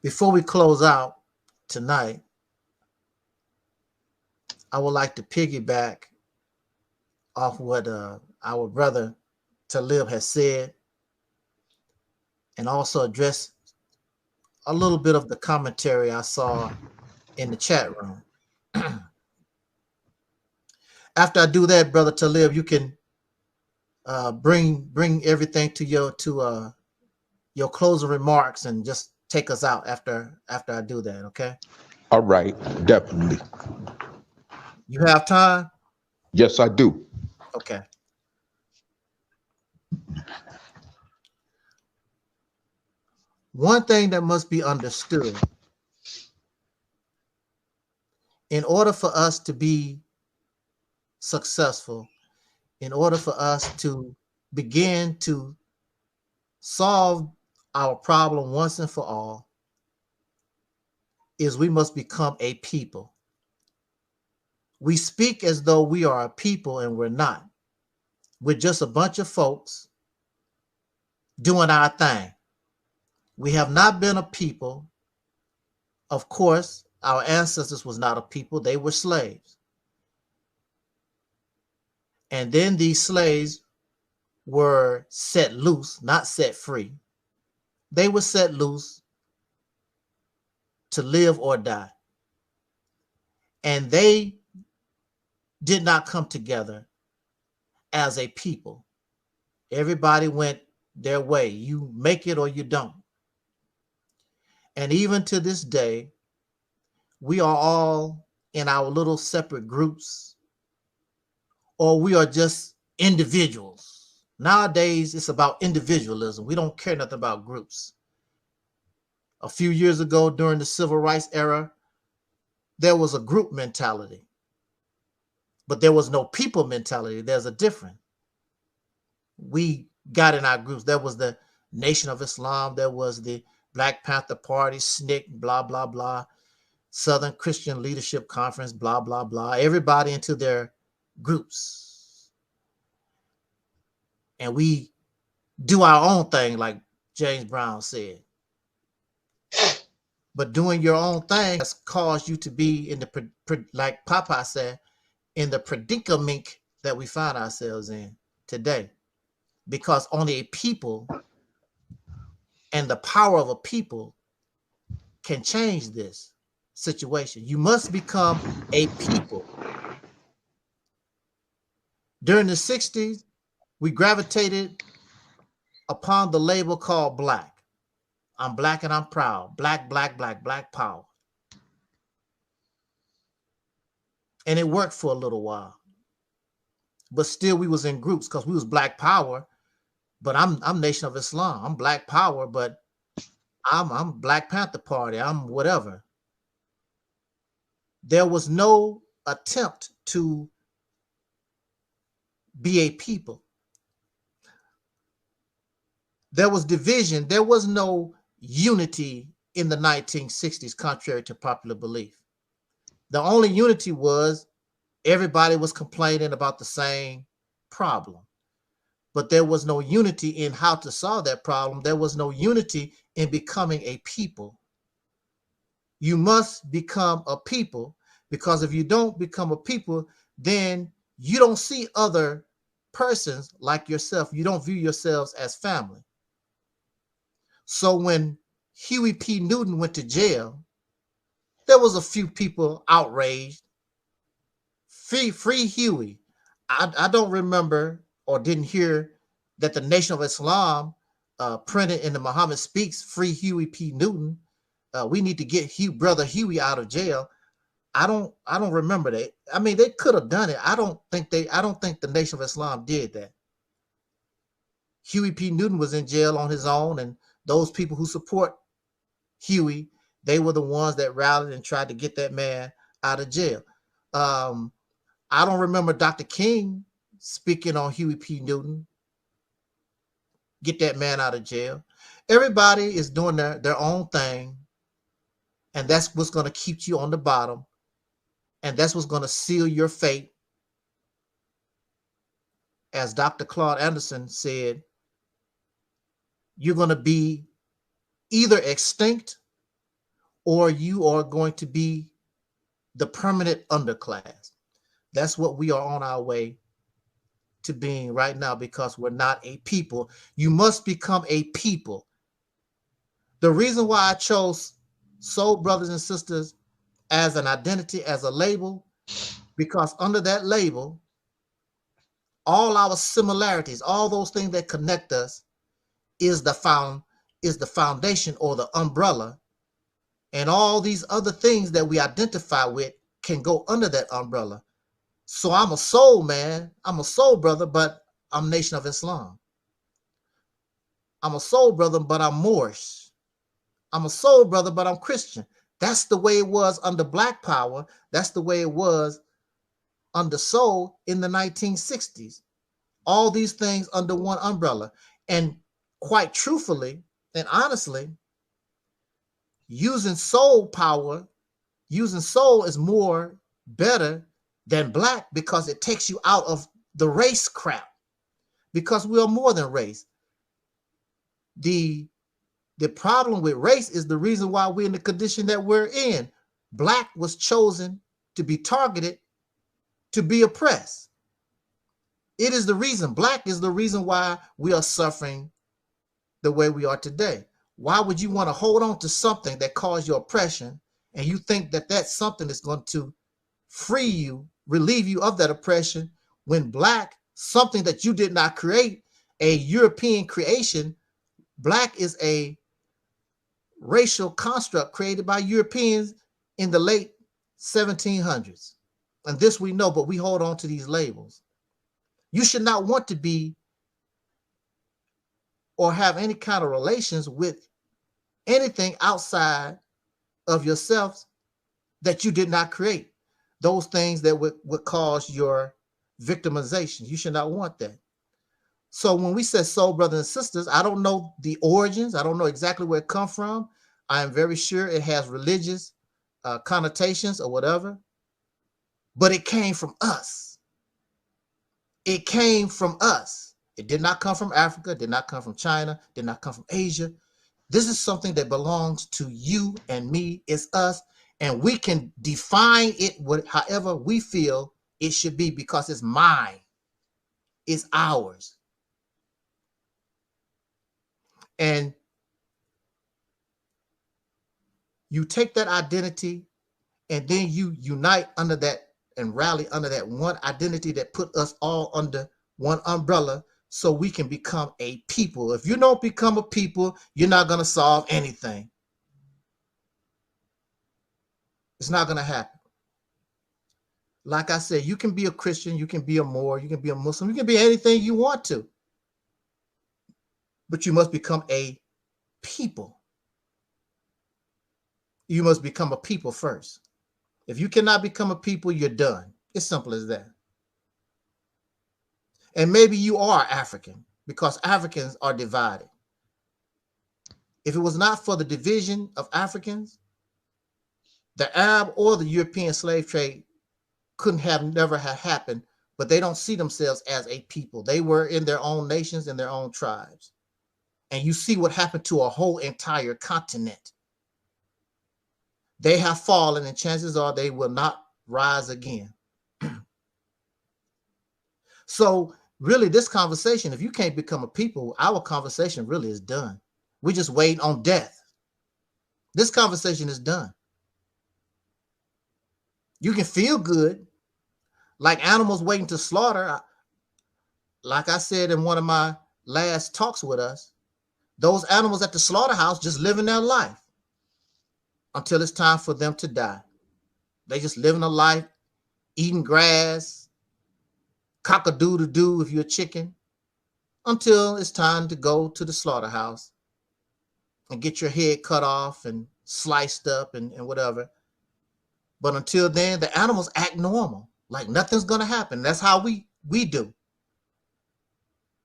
Before we close out tonight, I would like to piggyback off what our brother Taalik has said, and also address a little bit of the commentary I saw in the chat room. After I do that, brother Taalik, you can bring everything to your closing remarks and just take us out after I do that, okay? All right, definitely. You have time? Yes, I do. Okay. One thing that must be understood, in order for us to be successful, in order for us to begin to solve our problem once and for all, is we must become a people. We speak as though we are a people, and we're not. We're just a bunch of folks doing our thing. We have not been a people. Of course, our ancestors was not a people. They were slaves. And then these slaves were set loose, not set free. They were set loose to live or die. And they did not come together as a people. Everybody went their way. You make it or you don't. And even to this day, we are all in our little separate groups, or we are just individuals. Nowadays, it's about individualism. We don't care nothing about groups. A few years ago, during the civil rights era, there was a group mentality, but there was no people mentality. There's a difference. We got in our groups. There was the Nation of Islam. There was the Black Panther Party, SNCC, blah, blah, blah. Southern Christian Leadership Conference, blah, blah, blah. Everybody into their groups. And we do our own thing, like James Brown said. But doing your own thing has caused you to be in the, like Papa said, in the predicament that we find ourselves in today. Because only a people and the power of a people can change this situation. You must become a people. During the 60s, we gravitated upon the label called Black. I'm Black and I'm proud. Black, black, black, black power. And it worked for a little while. But still we was in groups because we was Black power, but I'm Nation of Islam. I'm Black power, but I'm Black Panther Party. I'm whatever. There was no attempt to be a people. There was division. There was no unity in the 1960s, contrary to popular belief. The only unity was everybody was complaining about the same problem. But there was no unity in how to solve that problem. There was no unity in becoming a people. You must become a people, because if you don't become a people, then you don't see other persons like yourself. You don't view yourselves as family. So when Huey P. Newton went to jail, there was a few people outraged. Free Huey. I don't remember or didn't hear that the Nation of Islam printed in the Muhammad Speaks, Free Huey P. Newton. We need to get Brother Huey out of jail. I don't remember that. I mean, they could have done it. I don't think the Nation of Islam did that. Huey P. Newton was in jail on his own, and those people who support Huey, they were the ones that rallied and tried to get that man out of jail. I don't remember Dr. King speaking on Huey P. Newton. Get that man out of jail. Everybody is doing their own thing, and that's what's going to keep you on the bottom, and that's what's going to seal your fate. As Dr. Claude Anderson said, you're going to be either extinct or you are going to be the permanent underclass. That's what we are on our way to being right now, because we're not a people. You must become a people. The reason why I chose Soul Brothers and Sisters as an identity, as a label, because under that label, all our similarities, all those things that connect us, is the foundation or the umbrella, and all these other things that we identify with can go under that umbrella. So I'm a soul man, I'm a soul brother, but I'm Nation of Islam. I'm a soul brother, but I'm Moorish. I'm a soul brother, but I'm Christian. That's the way it was under Black Power. That's the way it was under soul in the 1960s. All these things under one umbrella. And quite truthfully and honestly, using soul power, using soul is more better than Black, because it takes you out of the race crap, because we are more than race. The problem with race is the reason why we're in the condition that we're in. Black was chosen to be targeted, to be oppressed. It is the reason. Black is the reason why we are suffering the way we are today. Why would you want to hold on to something that caused you oppression, and you think that that something is going to free you, relieve you of that oppression, when Black, something that you did not create, a European creation, Black is a racial construct created by Europeans in the late 1700s. And this we know, but we hold on to these labels. You should not want to be or have any kind of relations with anything outside of yourself that you did not create. Those things that would cause your victimization. You should not want that. So when we say soul brothers and sisters, I don't know the origins. I don't know exactly where it comes from. I am very sure it has religious connotations or whatever, but it came from us. It came from us. It did not come from Africa, did not come from China, did not come from Asia. This is something that belongs to you and me. It's us, and we can define it however we feel it should be, because it's mine. It's ours. And you take that identity and then you unite under that and rally under that one identity that put us all under one umbrella, so we can become a people. If you don't become a people, you're not going to solve anything. It's not going to happen. Like I said, you can be a Christian, you can be a Moor, you can be a Muslim, you can be anything you want to, but you must become a people. You must become a people first. If you cannot become a people, you're done. It's simple as that. And maybe you are African, because Africans are divided. If it was not for the division of Africans, the Arab or the European slave trade never have happened, but they don't see themselves as a people. They were in their own nations and their own tribes. And you see what happened to a whole entire continent. They have fallen, and chances are they will not rise again. So really, this conversation, if you can't become a people, our conversation really is done. We're just waiting on death. This conversation is done. You can feel good, like animals waiting to slaughter. Like I said in one of my last talks with us, Those animals at the slaughterhouse just living their life until it's time for them to die. They just living a life, eating grass, cock-a-doodle-doo if you're a chicken, until it's time to go to the slaughterhouse and get your head cut off and sliced up and whatever. But until then, the animals act normal, like nothing's gonna happen. That's how we do.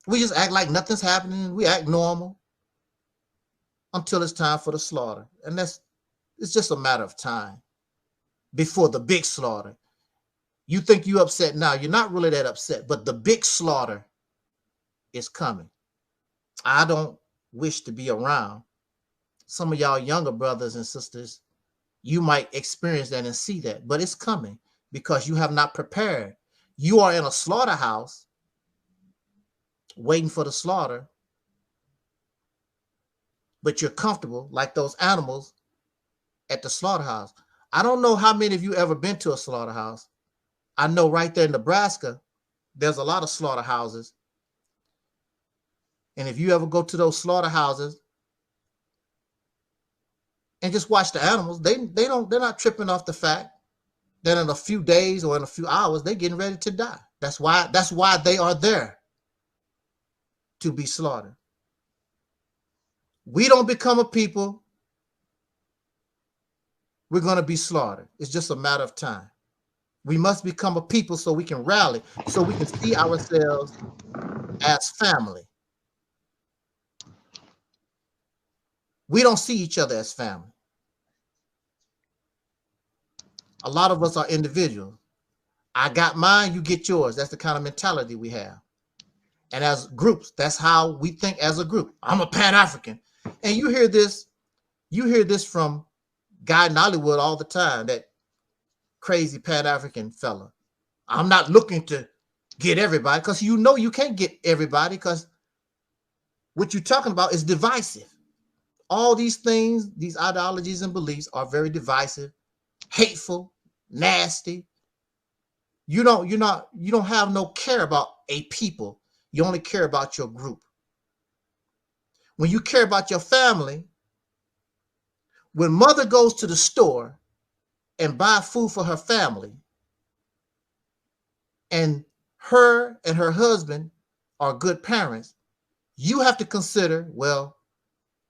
We just act like nothing's happening. We act normal until it's time for the slaughter. And it's just a matter of time before the big slaughter. You think you're upset now. You're not really that upset, but the big slaughter is coming. I don't wish to be around. Some of y'all younger brothers and sisters, you might experience that and see that, but it's coming because you have not prepared. You are in a slaughterhouse waiting for the slaughter, but you're comfortable like those animals at the slaughterhouse. I don't know how many of you ever been to a slaughterhouse. I know right there in Nebraska, there's a lot of slaughterhouses. And if you ever go to those slaughterhouses and just watch the animals, they're not tripping off the fact that in a few days or in a few hours, they're getting ready to die. That's why they are there, to be slaughtered. We don't become a people, we're going to be slaughtered. It's just a matter of time. We must become a people so we can rally, so we can see ourselves as family. We don't see each other as family. A lot of us are individuals. I got mine, you get yours. That's the kind of mentality we have. And as groups, that's how we think as a group. I'm a Pan-African. And you hear this from Guye in Nollywood all the time, that crazy Pan-African fella. I'm not looking to get everybody, because you know you can't get everybody, because what you're talking about is divisive. All these things, these ideologies and beliefs are very divisive, hateful, nasty. You don't have no care about a people. You only care about your group. When you care about your family, when mother goes to the store and buy food for her family, and her husband are good parents, you have to consider, well,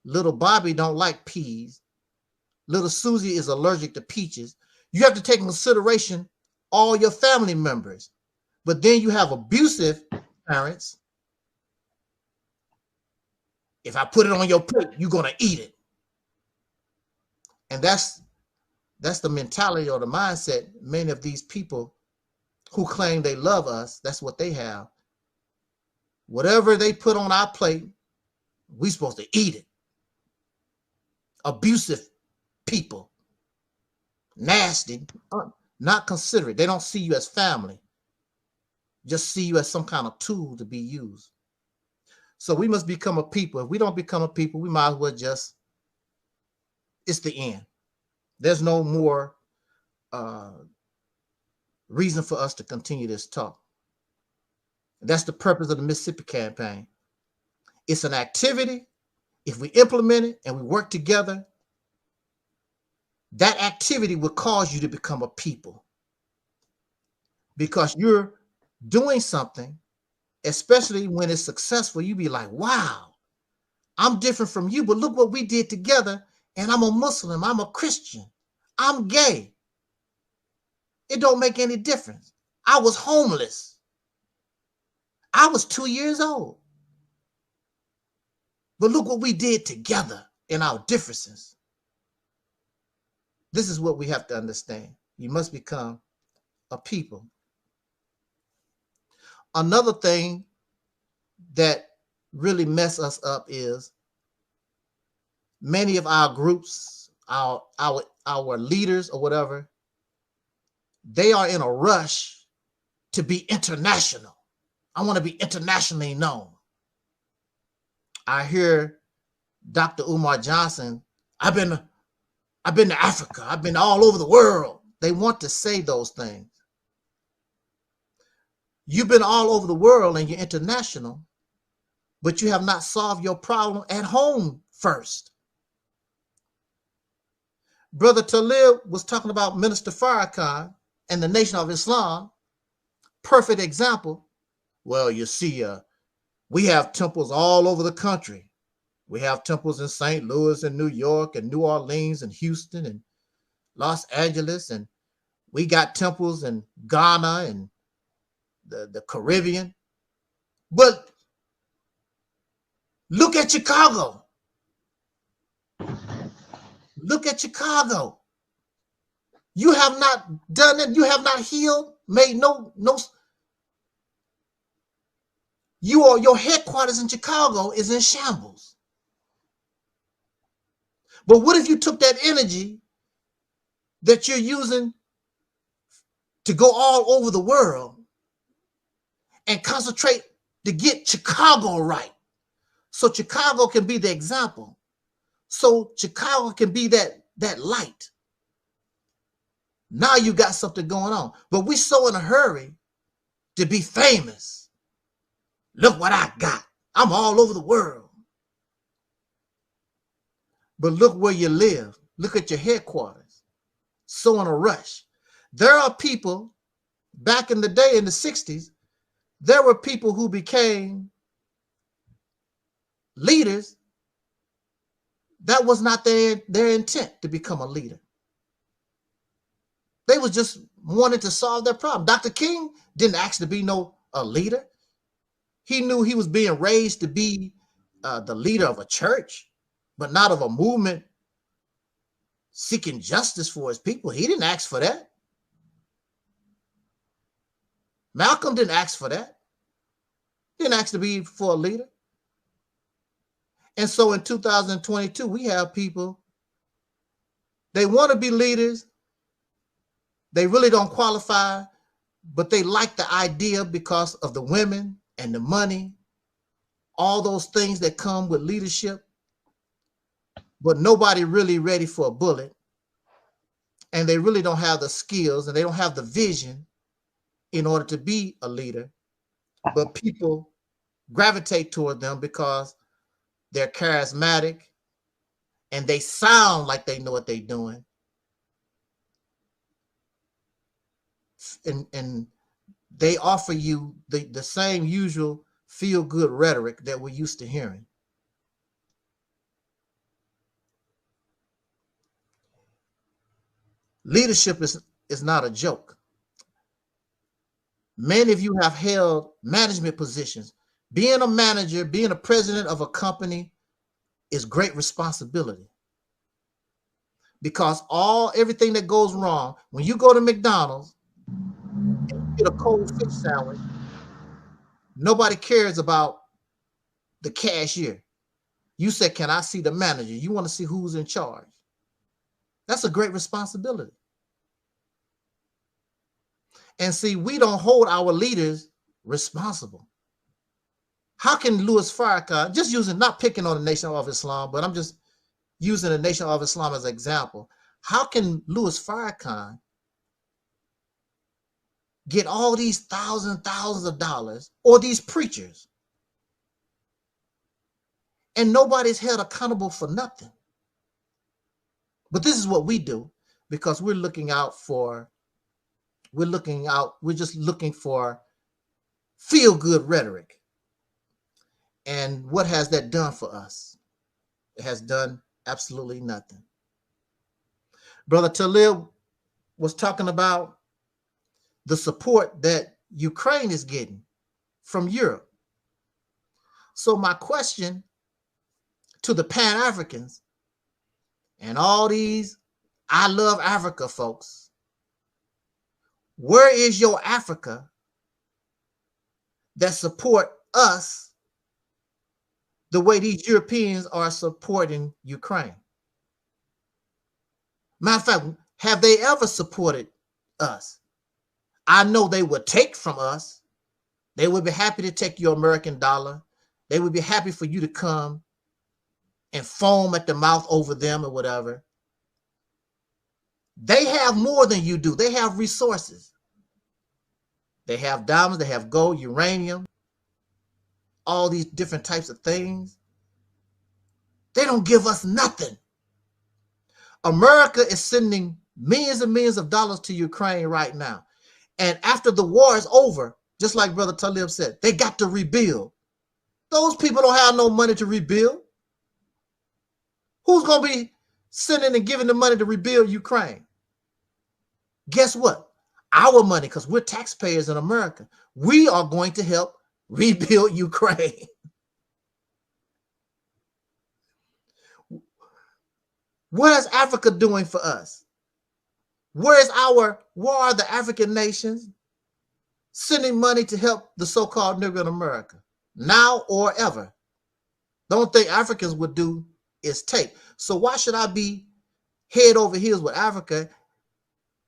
little Bobby don't like peas. Little Susie is allergic to peaches. You have to take in consideration all your family members. But then you have abusive parents. If I put it on your plate, you're going to eat it. And that's the mentality or the mindset many of these people who claim they love us, that's what they have. Whatever they put on our plate, we're supposed to eat it. Abusive people, nasty, not considerate. They don't see you as family, just see you as some kind of tool to be used. So we must become a people. If we don't become a people, we might as well just, it's the end. There's no more reason for us to continue this talk. That's the purpose of the Mississippi campaign. It's an activity. If we implement it and we work together, that activity will cause you to become a people, because you're doing something, especially when it's successful. You be like, wow, I'm different from you, but look what we did together. And I'm a Muslim, I'm a Christian, I'm gay. It don't make any difference. I was homeless. I was 2 years old. But look what we did together in our differences. This is what we have to understand. You must become a people. Another thing that really mess us up is many of our groups, our leaders or whatever, they are in a rush to be international. I want to be internationally known. I hear Dr. Umar Johnson, I've been to Africa. I've been all over the world. They want to say those things. You've been all over the world and you're international, but you have not solved your problem at home first. Brother Taalik was talking about Minister Farrakhan and the Nation of Islam. Perfect example. Well, you see, we have temples all over the country. We have temples in St. Louis and New York and New Orleans and Houston and Los Angeles, and we got temples in Ghana and the Caribbean. But look at Chicago. Look at Chicago. You have not done it. You have not healed, made no. Your headquarters in Chicago is in shambles. But what if you took that energy that you're using to go all over the world and concentrate to get Chicago right? So Chicago can be the example. So Chicago can be that light. Now you got something going on. But we're so in a hurry to be famous. Look what I got. I'm all over the world. But look where you live. Look at your headquarters. So in a rush. There are people, back in the day in the 60s, there were people who became leaders. That was not their intent to become a leader. They was just wanting to solve their problem. Dr. King didn't ask to be a leader. He knew he was being raised to be the leader of a church, but not of a movement seeking justice for his people. He didn't ask for that. Malcolm didn't ask for that. He didn't ask to be for a leader. And so in 2022, we have people, they want to be leaders. They really don't qualify, but they like the idea because of the women and the money, all those things that come with leadership. But nobody really ready for a bullet. And they really don't have the skills and they don't have the vision in order to be a leader. But people gravitate toward them because they're charismatic and they sound like they know what they're doing. And they offer you the same usual feel-good rhetoric that we're used to hearing. Leadership is not a joke. Many of you have held management positions. Being a manager, being a president of a company is great responsibility. Because everything that goes wrong, when you go to McDonald's and you get a cold fish sandwich, nobody cares about the cashier. You say, can I see the manager? You want to see who's in charge. That's a great responsibility. And see, we don't hold our leaders responsible. How can Louis Farrakhan, just using, not picking on the Nation of Islam, but I'm just using the Nation of Islam as an example. How can Louis Farrakhan get all these thousands of dollars, or these preachers, and nobody's held accountable for nothing? But this is what we do, because we're just looking for feel-good rhetoric. And what has that done for us? It has done absolutely nothing. Brother Taalik was talking about the support that Ukraine is getting from Europe. So my question to the Pan-Africans and all these I love Africa folks, where is your Africa that support us the way these Europeans are supporting Ukraine? Matter of fact, have they ever supported us? I know they would take from us. They would be happy to take your American dollar. They would be happy for you to come and foam at the mouth over them or whatever. They have more than you do. They have resources. They have diamonds, they have gold, uranium, all these different types of things. They don't give us nothing. America is sending millions and millions of dollars to Ukraine right now. And after the war is over, just like Brother Talib said, they got to rebuild. Those people don't have no money to rebuild. Who's going to be sending and giving the money to rebuild Ukraine? Guess what? Our money, because we're taxpayers in America. We are going to help rebuild Ukraine. What is Africa doing for us? Where are the African nations sending money to help the so-called Negro in America? Now or ever. The only thing Africans would do is take. So why should I be head over heels with Africa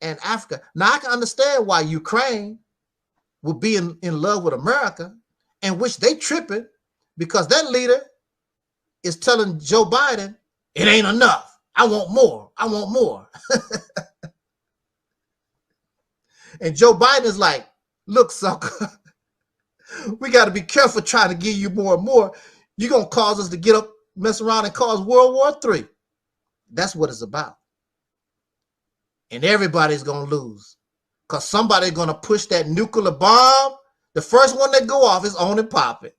and Africa? Now I can understand why Ukraine would be in love with America, and which they tripping because that leader is telling Joe Biden, it ain't enough. I want more. I want more. And Joe Biden is like, look, sucker, we got to be careful trying to give you more and more. You're going to cause us to get up, mess around, and cause World War III. That's what it's about. And everybody's going to lose because somebody's going to push that nuclear bomb. The first one that go off is on and popping.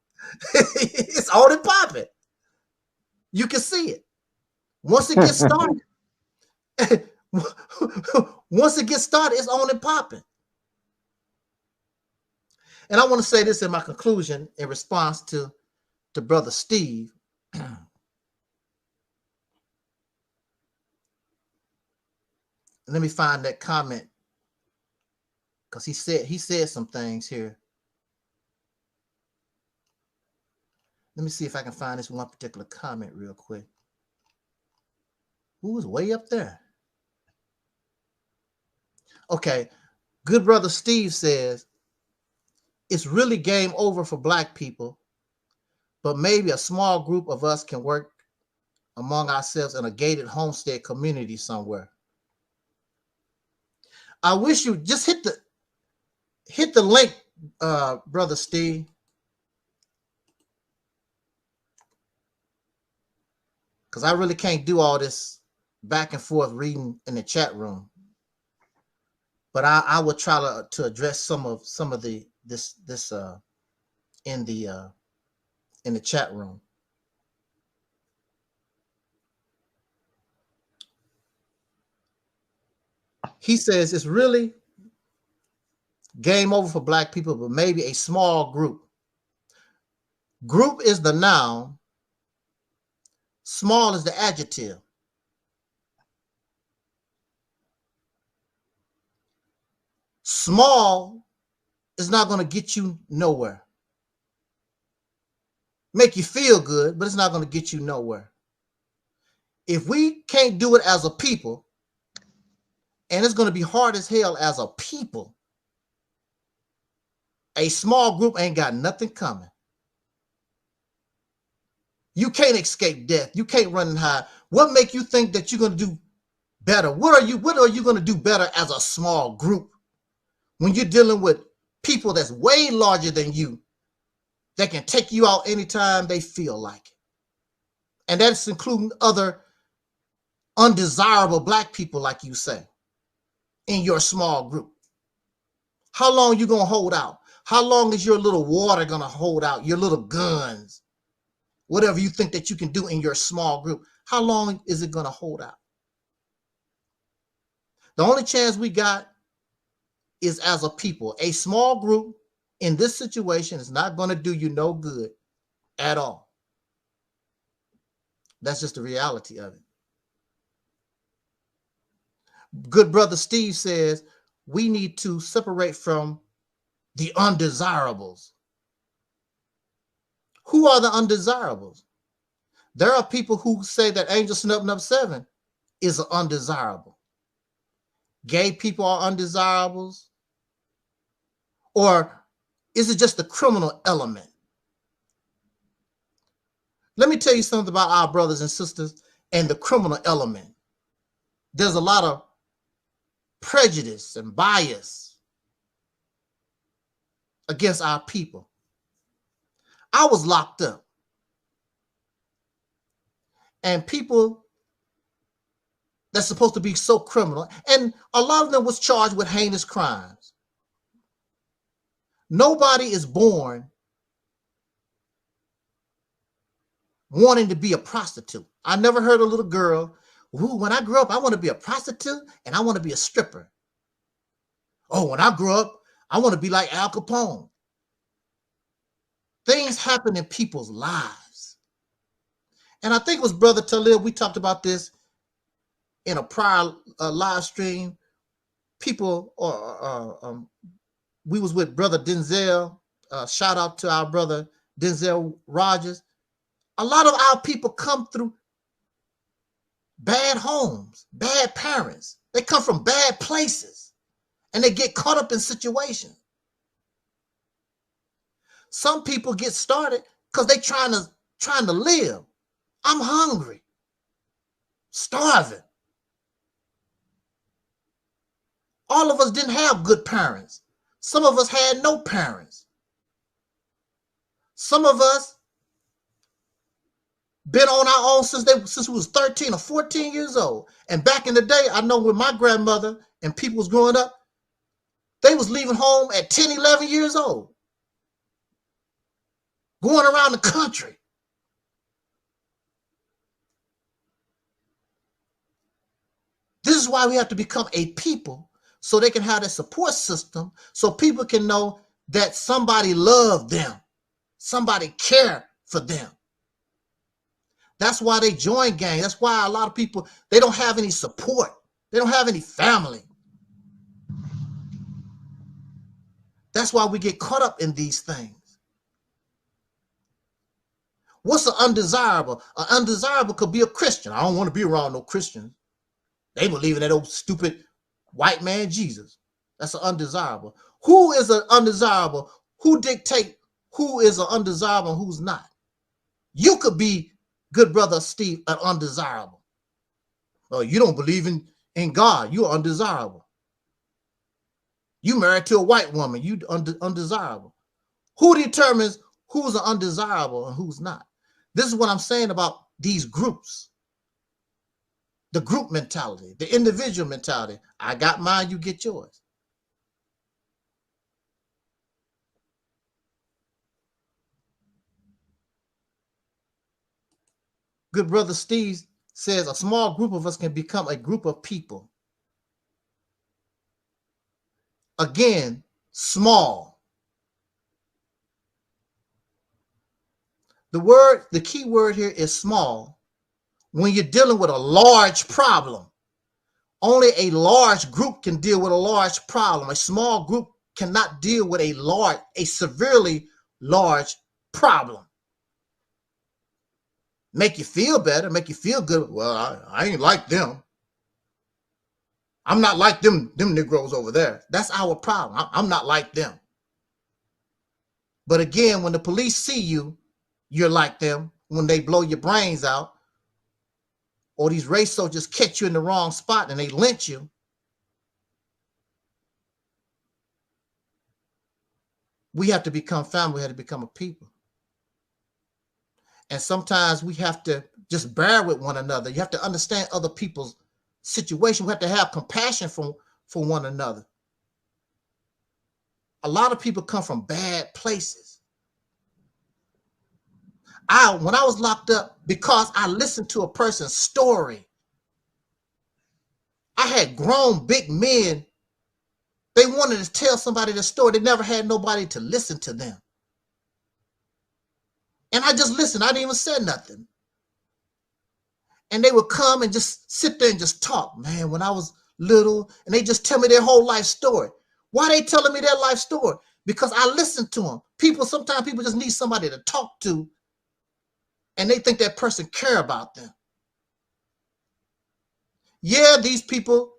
It's on and popping. You can see it. Once it gets started, once it gets started, it's on and popping. And I want to say this in my conclusion in response to Brother Steve. Let me find that comment because he said some things here. Let me see if I can find this one particular comment real quick. Who was way up there? Okay, good brother Steve says, it's really game over for Black people, but maybe a small group of us can work among ourselves in a gated homestead community somewhere. I wish you just hit the link, brother Steve. Because I really can't do all this back and forth reading in the chat room. But I will try to address some of this in the chat room. He says it's really game over for Black people, but maybe a small group. Group is the noun. Small is the adjective. Small is not going to get you nowhere. Make you feel good, but it's not going to get you nowhere. If we can't do it as a people, and it's going to be hard as hell as a people, a small group ain't got nothing coming. You can't escape death. You can't run and hide. What make you think that you're going to do better? What are you going to do better as a small group when you're dealing with people that's way larger than you that can take you out anytime they feel like it? And that's including other undesirable Black people, like you say, in your small group. How long you going to hold out? How long is your little water going to hold out? Your little guns? Whatever you think that you can do in your small group, how long is it going to hold out? The only chance we got is as a people. A small group in this situation is not going to do you no good at all. That's just the reality of it. Good brother Steve says we need to separate from the undesirables. Who are the undesirables? There are people who say that Angel Snubbing Up 7 is an undesirable. Gay people are undesirables. Or is it just the criminal element? Let me tell you something about our brothers and sisters and the criminal element. There's a lot of prejudice and bias against our people. I was locked up. And people that's supposed to be so criminal, and a lot of them was charged with heinous crimes. Nobody is born wanting to be a prostitute. I never heard a little girl, ooh, when I grow up, I want to be a prostitute and I want to be a stripper. Oh, when I grow up, I want to be like Al Capone. Things happen in people's lives. And I think it was Brother Taalik, we talked about this in a prior live stream. People, we was with Brother Denzel. Shout out to our brother Denzel Rogers. A lot of our people come through bad homes, bad parents. They come from bad places and they get caught up in situations. Some people get started because they trying to live. I'm hungry, starving. All of us didn't have good parents. Some of us had no parents. Some of us been on our own since we was 13 or 14 years old. And back in the day, I know when my grandmother and people was growing up, they was leaving home at 10, 11 years old, going around the country. This is why we have to become a people so they can have that support system, so people can know that somebody loved them, somebody cared for them. That's why they join gangs. That's why a lot of people, they don't have any support. They don't have any family. That's why we get caught up in these things. What's an undesirable? An undesirable could be a Christian. I don't want to be around no Christians. They believe in that old stupid white man Jesus. That's an undesirable. Who is an undesirable? Who dictate who is an undesirable and who's not? You could be, good brother Steve, an undesirable. Oh, you don't believe in God. You're undesirable. You married to a white woman. You undesirable. Who determines who's an undesirable and who's not? This is what I'm saying about these groups. The group mentality, the individual mentality. I got mine, you get yours. Good brother Steve says a small group of us can become a group of people. Again, small. The key word here is small. When you're dealing with a large problem, only a large group can deal with a large problem. A small group cannot deal with a severely large problem. Make you feel better, make you feel good. Well, I ain't like them. I'm not like them Negroes over there. That's our problem. I'm not like them. But again, when the police see you, you're like them. When they blow your brains out, or these race soldiers catch you in the wrong spot and they lynch you, we have to become family. We have to become a people. And sometimes we have to just bear with one another. You have to understand other people's situation. We have to have compassion for one another. A lot of people come from bad places. When I was locked up, because I listened to a person's story, I had grown big men. They wanted to tell somebody their story. They never had nobody to listen to them. And I just listened. I didn't even say nothing. And they would come and just sit there and just talk. Man, when I was little, and they just tell me their whole life story. Why are they telling me their life story? Because I listened to them. Sometimes people just need somebody to talk to, and they think that person care about them. Yeah, these people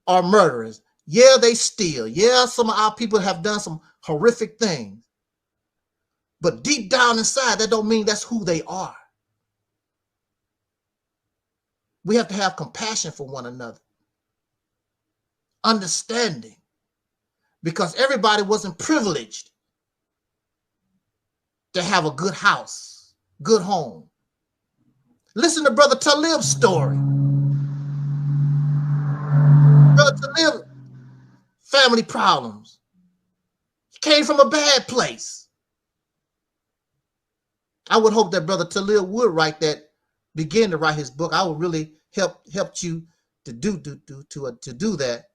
are murderers. Yeah, they steal. Yeah, some of our people have done some horrific things. But deep down inside, that don't mean that's who they are. We have to have compassion for one another. Understanding. Because everybody wasn't privileged to have a good house, good home. Listen to Brother Taalib's story. Brother Taalib, family problems. He came from a bad place. I would hope that Brother Taalik would begin to write his book. I would really help you to do that.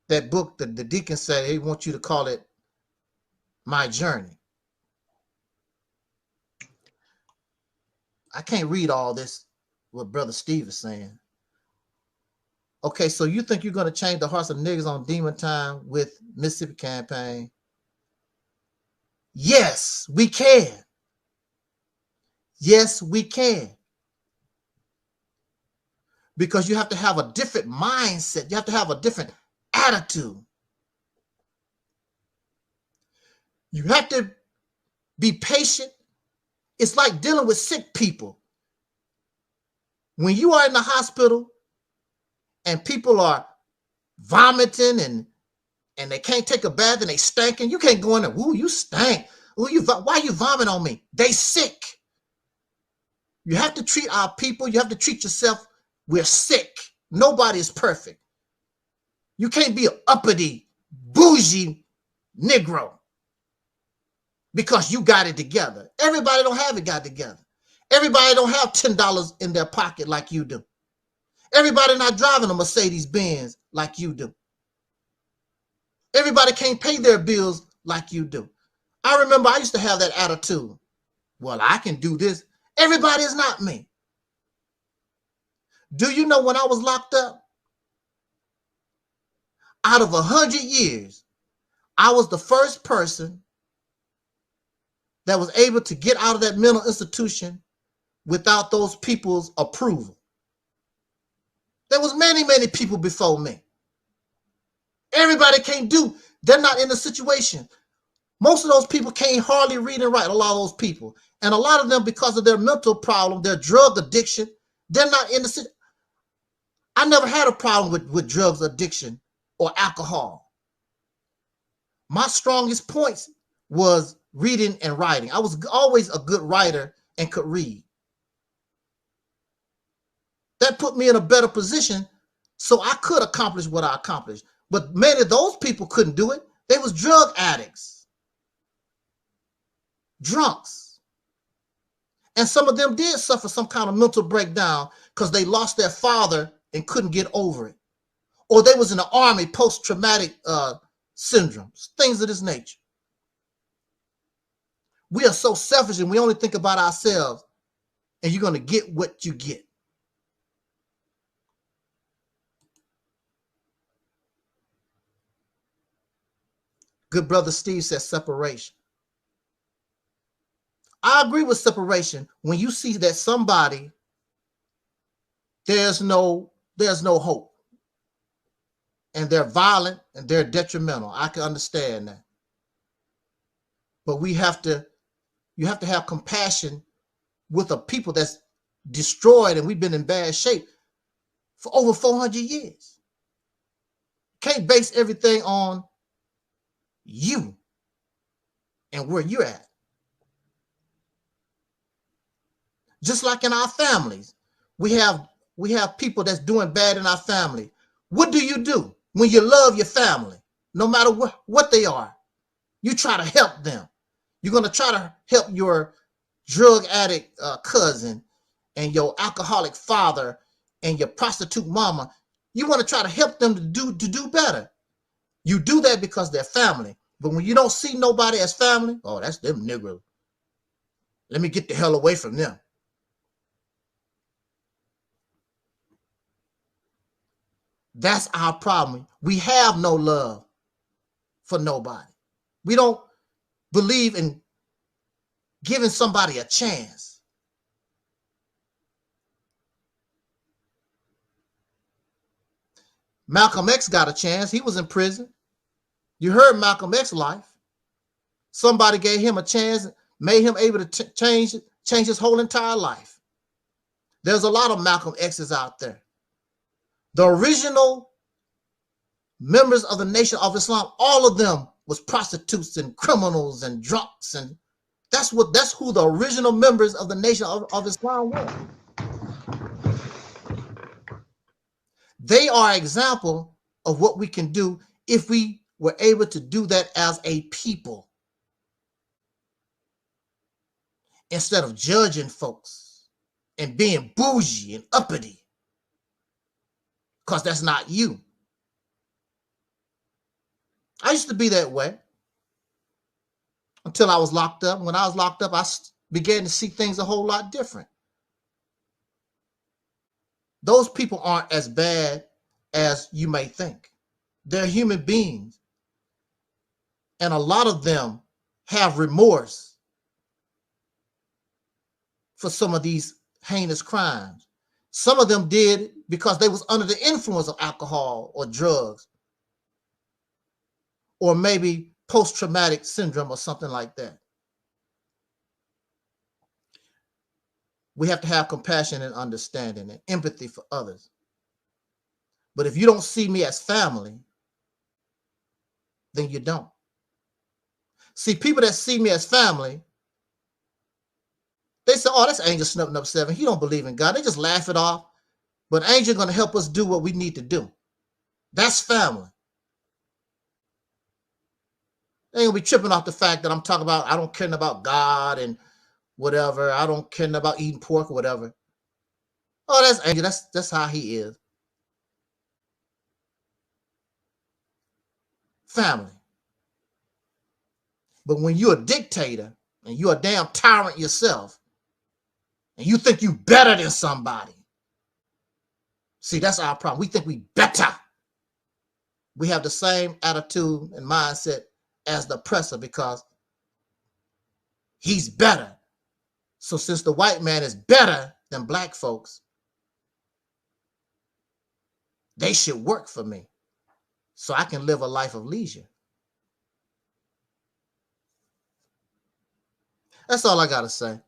That book, the deacon said he wants you to call it My Journey. I can't read all this, what Brother Steve is saying. Okay, so you think you're going to change the hearts of niggas on Demon Time with Mississippi Campaign? Yes, we can. Yes, we can. Because you have to have a different mindset. You have to have a different attitude. You have to be patient. It's like dealing with sick people. When you are in the hospital and people are vomiting and they can't take a bath and they stinking, you can't go in there, ooh, you stink. Ooh, why you vomit on me? They sick. You have to treat our people. You have to treat yourself. We're sick. Nobody is perfect. You can't be an uppity, bougie Negro because you got it together. Everybody don't have it got together. Everybody don't have $10 in their pocket like you do. Everybody not driving a Mercedes Benz like you do. Everybody can't pay their bills like you do. I remember I used to have that attitude. Well, I can do this. Everybody is not me. Do you know when I was locked up? Out of 100 years, I was the first person that was able to get out of that mental institution without those people's approval. There was many, many people before me. Everybody can't do. They're not in the situation. Most of those people can't hardly read and write, a lot of those people. And a lot of them, because of their mental problem, their drug addiction, they're not in the situation. I never had a problem with drugs addiction or alcohol. My strongest points was reading and writing. I was always a good writer and could read. That put me in a better position so I could accomplish what I accomplished. But many of those people couldn't do it. They was drug addicts, drunks. And some of them did suffer some kind of mental breakdown because they lost their father and couldn't get over it. Or they was in the army, post-traumatic syndrome, things of this nature. We are so selfish and we only think about ourselves, and you're going to get what you get. Good brother Steve says separation. I agree with separation when you see that somebody, there's no hope. And they're violent and they're detrimental. I can understand that. But you have to have compassion with a people that's destroyed and we've been in bad shape for over 400 years. Can't base everything on you and where you're at. Just like in our families, we have people that's doing bad in our family. What do you do when you love your family? No matter what they are, you try to help them. You're going to try to help your drug addict cousin and your alcoholic father and your prostitute mama. You want to try to help them to do better. You do that because they're family. But when you don't see nobody as family, oh, that's them niggers. Let me get the hell away from them. That's our problem. We have no love for nobody. We don't believe in giving somebody a chance. Malcolm X got a chance. He was in prison. You heard Malcolm X's life. Somebody gave him a chance, made him able to change his whole entire life. There's a lot of Malcolm X's out there. The original members of the Nation of Islam, all of them was prostitutes and criminals and drunks, and that's who the original members of the Nation of Islam were. They are an example of what we can do if we were able to do that as a people, instead of judging folks and being bougie and uppity, because that's not you. I used to be that way until I was locked up. When I was locked up, I began to see things a whole lot different. Those people aren't as bad as you may think. They're human beings. And a lot of them have remorse for some of these heinous crimes. Some of them did because they was under the influence of alcohol or drugs, or maybe post-traumatic syndrome or something like that. We have to have compassion and understanding and empathy for others. But if you don't see me as family, then you don't. See, people that see me as family, they say, oh, that's Angel snubbing up 7. He don't believe in God. They just laugh it off. But Angel going to help us do what we need to do. That's family. They ain't gonna be tripping off the fact that I'm talking about I don't care about God and whatever. I don't care about eating pork or whatever. Oh, that's Angel. That's how he is. Family. But when you're a dictator and you're a damn tyrant yourself, and you think you better than somebody, see, that's our problem. We think we better. We have the same attitude and mindset as the oppressor because he's better. So since the white man is better than black folks, they should work for me so I can live a life of leisure. That's all I got to say.